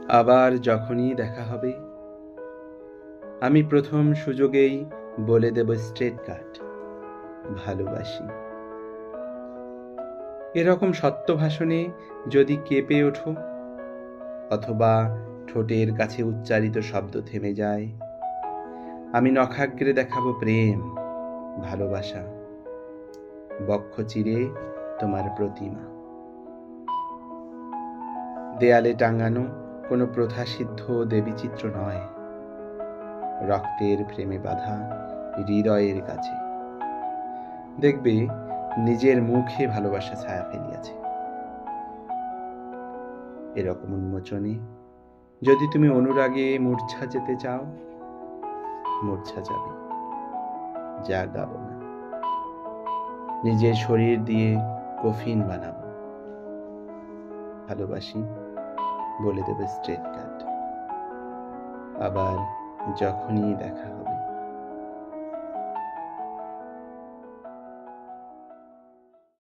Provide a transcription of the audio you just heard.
আবার যখনই দেখা হবে, আমি প্রথম সুযোগেই বলে দেব স্ট্রেট কাট, ভালোবাসি। এরকম সত্য ভাষণে যদি কেঁপে ওঠো, অথবা ঠোঁটের কাছে উচ্চারিত শব্দ থেমে যায়, আমি নখাগ্রে দেখাবো প্রেম, ভালোবাসা, বক্ষ চিরে তোমার প্রতিমা। দেয়ালে টাঙানো কোনো প্রথাসিদ্ধ দেবীচিত্র নয়, রক্তের প্রেমে বাঁধা হৃদয়ের কাছে। দেখবে নিজের মুখে ভালোবাসা ছায়া ফেলিয়াছে। এরকম উন্মোচনে যদি তুমি অনুরাগে মূর্ছা যেতে চাও, মূর্ছা যাবে, যা গাবো না। নিজের শরীর দিয়ে কফিন বানাবো, ভালোবাসি বলে দেবে স্ট্রেট কাট। আবার যখনই দেখা হবে।